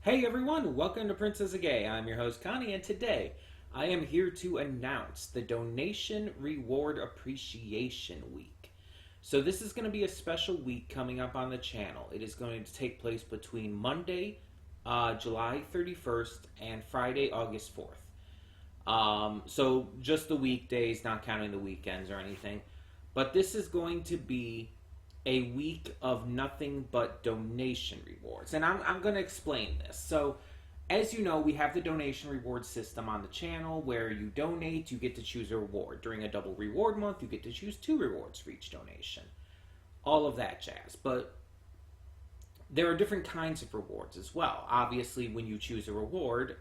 Hey everyone, welcome to Princess of Gay. I'm your host Connie, and today I am here to announce the Donation Reward Appreciation Week. So this is going to be a special week coming up on the channel. It is going to take place between Monday, July 31st and Friday, August 4th. So just the weekdays, not counting the weekends or anything. But this is going to be a week of nothing but donation rewards. And I'm going to explain this. So, as you know, we have the donation reward system on the channel where you donate, you get to choose a reward. During a double reward month, you get to choose 2 rewards for each donation. All of that jazz. But there are different kinds of rewards as well. Obviously, when you choose a reward,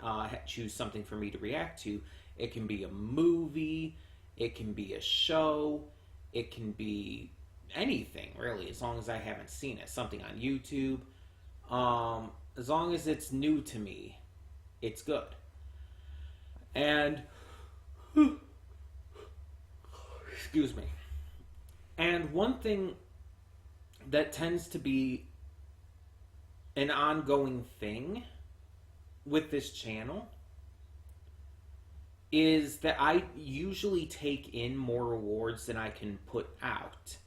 choose something for me to react to. It can be a movie, it can be a show, it can be anything really, as long as I haven't seen it. Something on YouTube. As long as it's new to me, it's good. And excuse me. And one thing that tends to be an ongoing thing with this channel is that I usually take in more rewards than I can put out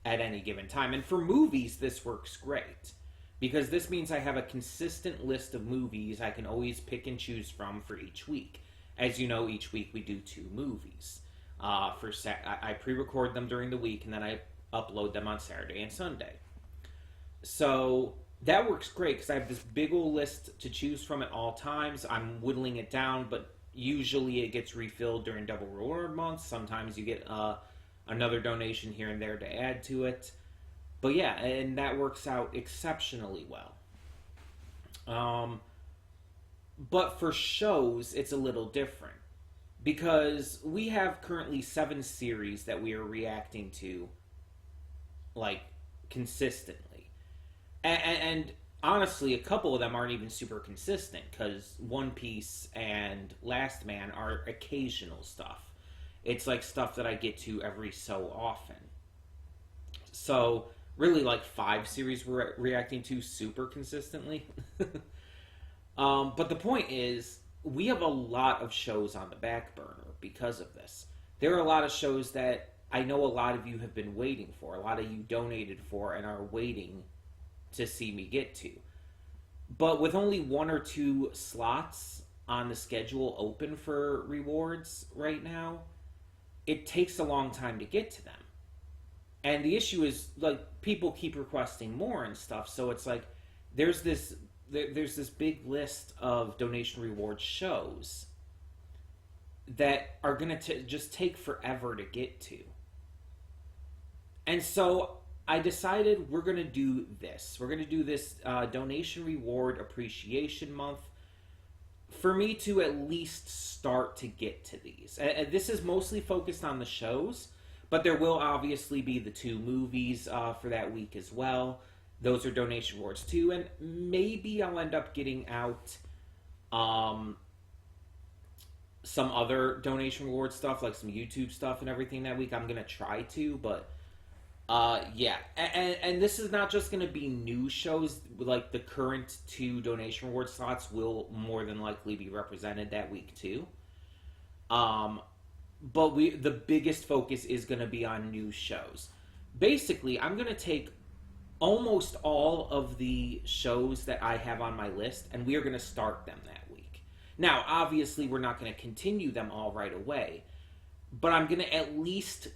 at any given time. And for movies, this works great because this means I have a consistent list of movies I can always pick and choose from for each week. As you know, each week we do 2 movies. I pre-record them during the week and then I upload them on Saturday and Sunday. So that works great because I have this big old list to choose from at all times. I'm whittling it down, but usually it gets refilled during double reward months. Sometimes you get another donation here and there to add to it. But yeah, and that works out exceptionally well. But for shows, it's a little different. Because we have currently 7 series that we are reacting to, like, consistently. And honestly, a couple of them aren't even super consistent, because One Piece and Last Man are occasional stuff. It's like stuff that I get to every so often. So, really like 5 series we're reacting to super consistently. But the point is, we have a lot of shows on the back burner because of this. There are a lot of shows that I know a lot of you have been waiting for. A lot of you donated for and are waiting to see me get to. But with only 1 or 2 slots on the schedule open for rewards right now, it takes a long time to get to them. And the issue is, like, people keep requesting more and stuff, so it's like there's this big list of donation reward shows that are going to just take forever to get to. And so I decided we're going to do this. We're going to do this donation reward appreciation month for me to at least start to get to these. This is mostly focused on the shows, but there will obviously be the 2 movies for that week as well. Those are donation rewards too, and maybe I'll end up getting out some other donation reward stuff, like some YouTube stuff and everything that week. I'm going to try to, but yeah. And this is not just going to be new shows. Like, the current 2 donation reward slots will more than likely be represented that week too. But the biggest focus is going to be on new shows. Basically, I'm going to take almost all of the shows that I have on my list, and we are going to start them that week. Now, obviously, we're not going to continue them all right away, but I'm going to at least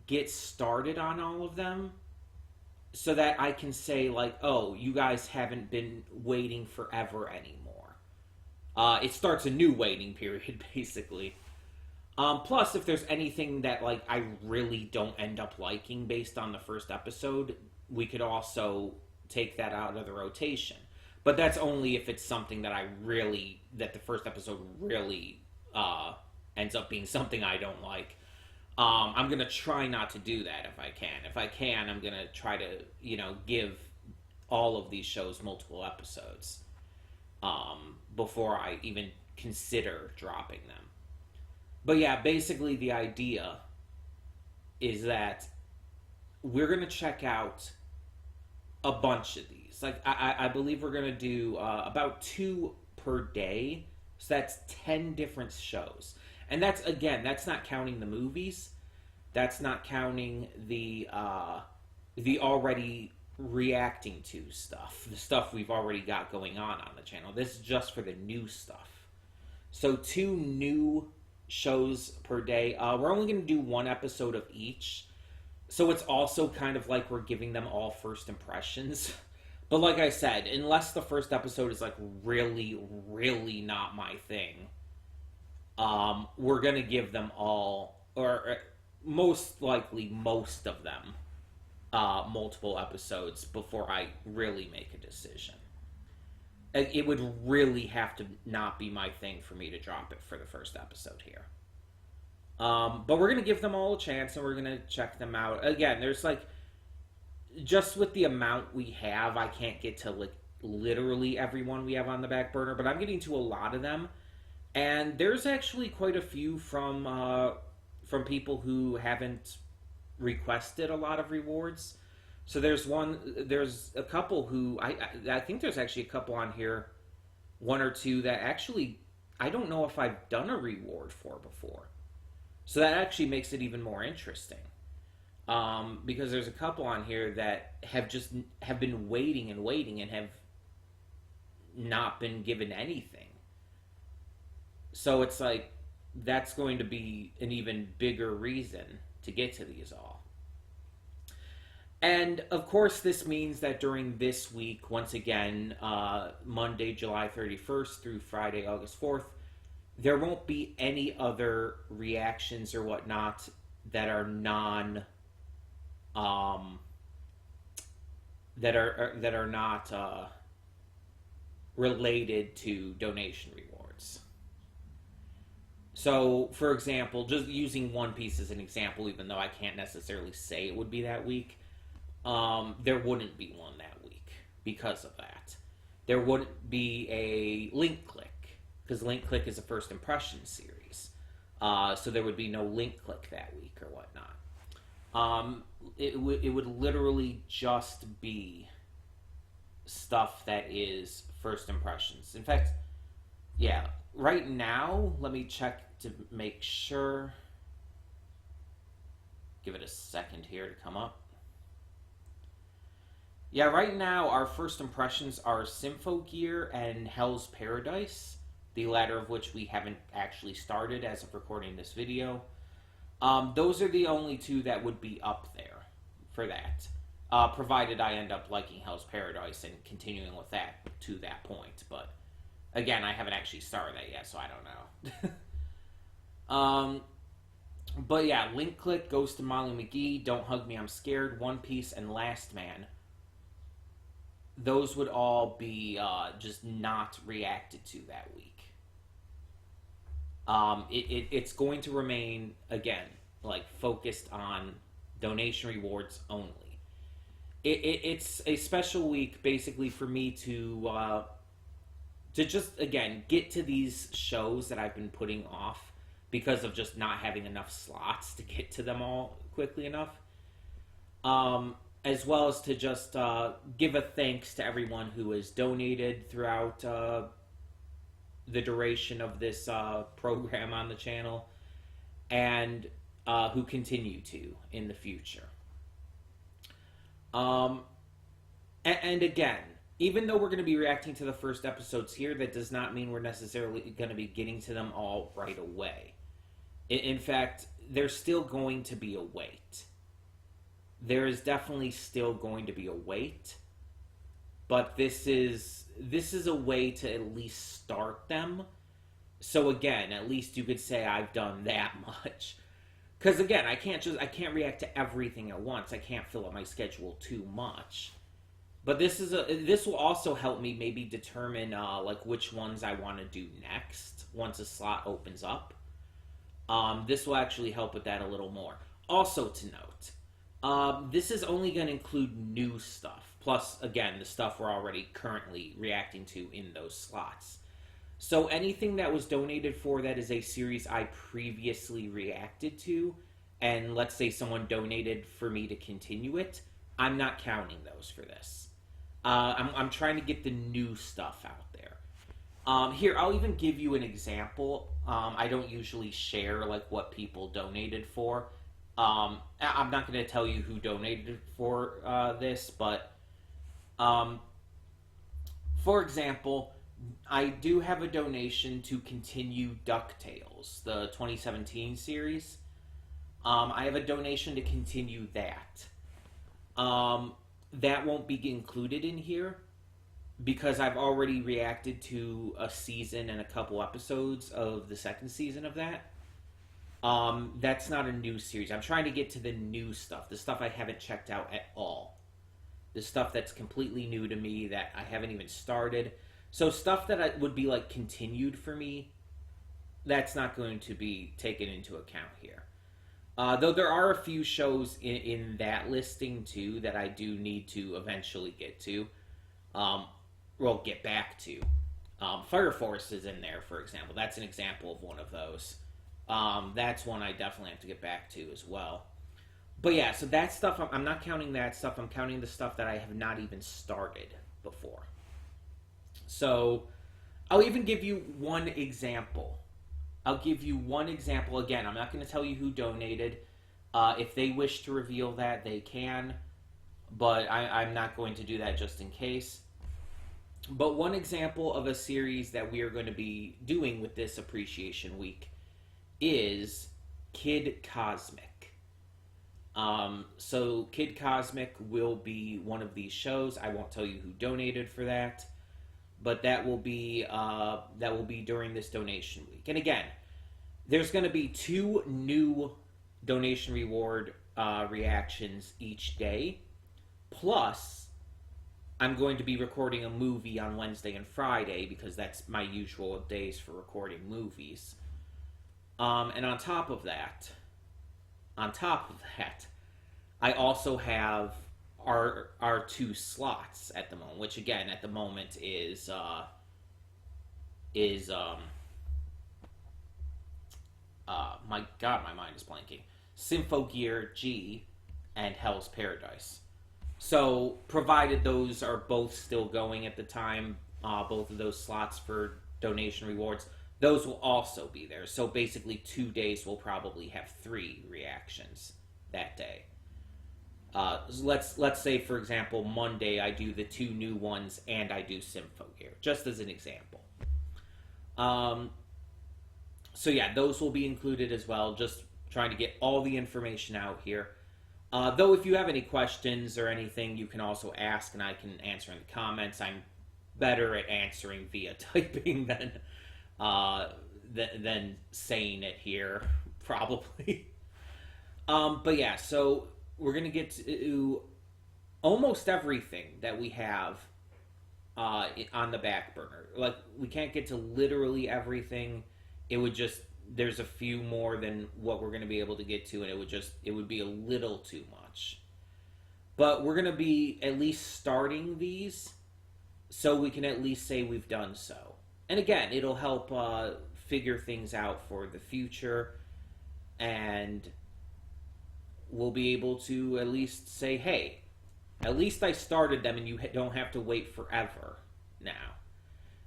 get started on all of them so that I can say, like, oh, you guys haven't been waiting forever anymore. It starts a new waiting period, basically. Plus, if there's anything that, like, I really don't end up liking based on the first episode, we could also take that out of the rotation. But that's only if it's something that that the first episode really ends up being something I don't like. I'm going to try not to do that if I can. If I can, I'm going to try to, give all of these shows multiple episodes before I even consider dropping them. But yeah, basically the idea is that we're going to check out a bunch of these. series. Like, I believe we're going to do about 2 per day. So that's 10 different shows. And that's, again, that's not counting the movies. That's not counting the already reacting to stuff. The stuff we've already got going on the channel. This is just for the new stuff. So 2 new shows per day. We're only going to do 1 episode of each. So it's also kind of like we're giving them all first impressions. But like I said, unless the first episode is like really, really not my thing, we're going to give them all, or most likely most of them, multiple episodes before I really make a decision. It would really have to not be my thing for me to drop it for the first episode here. But we're going to give them all a chance, and we're going to check them out. Again, there's like, just with the amount we have, I can't get to like literally everyone we have on the back burner, but I'm getting to a lot of them. And there's actually quite a few from people who haven't requested a lot of rewards. So there's a couple who, I think there's actually a couple on here, 1 or 2 that actually, I don't know if I've done a reward for before. So that actually makes it even more interesting. Because there's a couple on here that have been waiting and have not been given anything. So it's like, that's going to be an even bigger reason to get to these all. And of course, this means that during this week, once again, Monday, July 31st through Friday, August 4th, there won't be any other reactions or whatnot that are that are not related to donation rewards. So, for example, just using One Piece as an example, even though I can't necessarily say it would be that week, there wouldn't be one that week because of that. There wouldn't be a link click, because link click is a first impression series. So there would be no link click that week or whatnot. It would literally just be stuff that is first impressions. In fact, yeah, right now, let me check to make sure. Give it a second here to come up. Yeah, right now our first impressions are Symphogear and Hell's Paradise, the latter of which we haven't actually started as of recording this video. Those are the only 2 that would be up there for that, provided I end up liking Hell's Paradise and continuing with that to that point. But again, I haven't actually started that yet, so I don't know. But yeah, Link Click, Ghost of Molly McGee, Don't Hug Me, I'm Scared, One Piece, and Last Man. Those would all be just not reacted to that week. It's going to remain, again, like focused on donation rewards only. It's a special week basically for me to just, again, get to these shows that I've been putting off because of just not having enough slots to get to them all quickly enough. As well as to just give a thanks to everyone who has donated throughout the duration of this program on the channel, and who continue to in the future. And again, even though we're going to be reacting to the first episodes here, that does not mean we're necessarily going to be getting to them all right away. In fact, there's still going to be a wait. There is definitely still going to be a wait, but this is a way to at least start them. So again, at least you could say I've done that much. Because again, I can't react to everything at once. I can't fill up my schedule too much. But this will also help me maybe determine like which ones I want to do next once a slot opens up. This will actually help with that a little more. Also to note, this is only going to include new stuff. Plus, again, the stuff we're already currently reacting to in those slots. So anything that was donated for that is a series I previously reacted to, and let's say someone donated for me to continue it, I'm not counting those for this. I'm trying to get the new stuff out there. Here, I'll even give you an example. I don't usually share like what people donated for. I'm not going to tell you who donated for this, but um, for example, I do have a donation to continue DuckTales, the 2017 series. I have a donation to continue that. That won't be included in here because I've already reacted to a season and a couple episodes of the second season of that. That's not a new series. I'm trying to get to the new stuff, the stuff I haven't checked out at all, the stuff that's completely new to me that I haven't even started. So stuff that would be like continued for me, that's not going to be taken into account here. Though there are a few shows in that listing too that I do need to eventually get to, get back to. Fire Force is in there, for example. That's an example of one of those. That's one I definitely have to get back to as well. But yeah, so that stuff, I'm not counting that stuff. I'm counting the stuff that I have not even started before. So I'll even give you one example. Again, I'm not going to tell you who donated. If they wish to reveal that, they can. But I'm not going to do that just in case. But one example of a series that we are going to be doing with this Appreciation Week is Kid Cosmic. So Kid Cosmic will be one of these shows. I won't tell you who donated for that, but that will be during this donation week. And again, there's going to be 2 new donation reward reactions each day. Plus, I'm going to be recording a movie on Wednesday and Friday because that's my usual days for recording movies. And on top of that, I also have our 2 slots at the moment, which again at the moment is my God, my mind is blanking. Symphogear G and Hell's Paradise. So, provided those are both still going at the time, both of those slots for donation rewards, those will also be there. So basically 2 days will probably have 3 reactions that day. Let's say, for example, Monday I do the 2 new ones and I do Symphogear, just as an example. So yeah, those will be included as well, just trying to get all the information out here. Though if you have any questions or anything, you can also ask and I can answer in the comments. I'm better at answering via typing than saying it here, probably. But yeah, so we're going to get to almost everything that we have on the back burner. Like, we can't get to literally everything. It would just, there's a few more than what we're going to be able to get to, and it would be a little too much. But we're going to be at least starting these so we can at least say we've done so. And again, it'll help figure things out for the future, and we'll be able to at least say, hey, at least I started them and you don't have to wait forever now.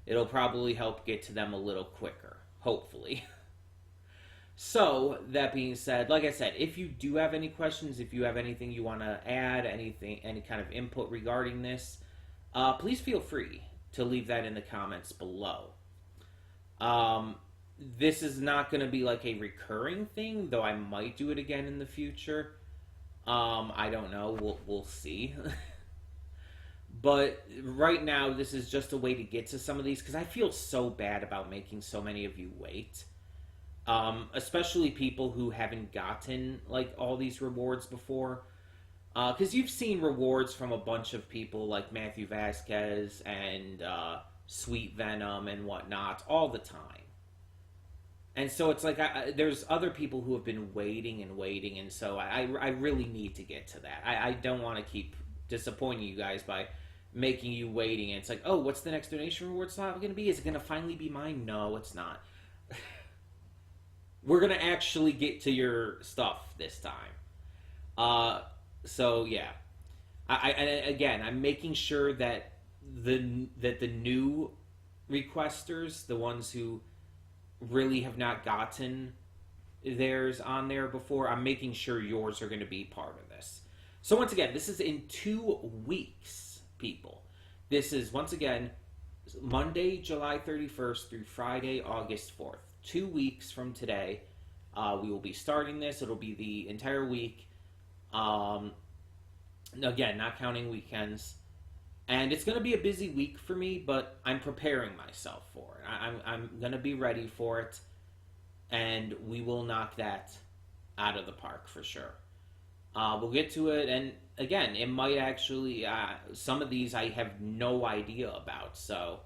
It'll probably help get to them a little quicker, hopefully. So, that being said, like I said, if you do have any questions, if you have anything you want to add, any kind of input regarding this, please feel free to leave that in the comments below. This is not going to be like a recurring thing, though I might do it again in the future. I don't know. We'll see. But right now, this is just a way to get to some of these, because I feel so bad about making so many of you wait. Especially people who haven't gotten like all these rewards before. Because you've seen rewards from a bunch of people like Matthew Vasquez and Sweet Venom and whatnot all the time. And so it's like there's other people who have been waiting, and so I really need to get to that. I don't want to keep disappointing you guys by making you waiting. And it's like, oh, what's the next donation reward slot going to be? Is it going to finally be mine? No, it's not. We're going to actually get to your stuff this time. So, yeah. And again, I'm making sure that the new requesters, the ones who really have not gotten theirs on there before, I'm making sure yours are going to be part of this. So once again, this is in 2 weeks, people. This is once again Monday, July 31st through Friday, August 4th. 2 weeks from today, we will be starting this. It'll be the entire week. Again, not counting weekends. And it's going to be a busy week for me, but I'm preparing myself for it. I'm going to be ready for it, and we will knock that out of the park for sure. We'll get to it, and again, it might actually, some of these I have no idea about, so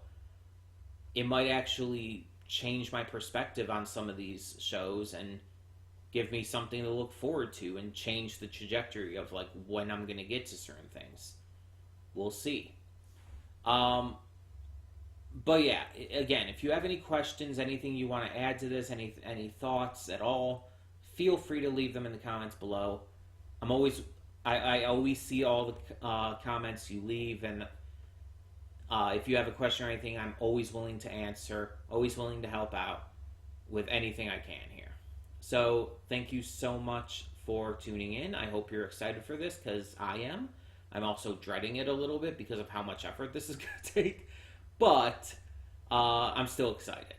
it might actually change my perspective on some of these shows and give me something to look forward to and change the trajectory of like when I'm going to get to certain things. We'll see. But yeah, again, if you have any questions, anything you want to add to this, any thoughts at all, feel free to leave them in the comments below. I always see all the comments you leave, and if you have a question or anything, I'm always willing to answer, always willing to help out with anything I can here. So thank you so much for tuning in. I hope you're excited for this, because I am. I'm also dreading it a little bit because of how much effort this is going to take, but I'm still excited.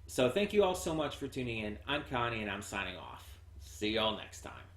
So thank you all so much for tuning in. I'm Connie, and I'm signing off. See y'all next time.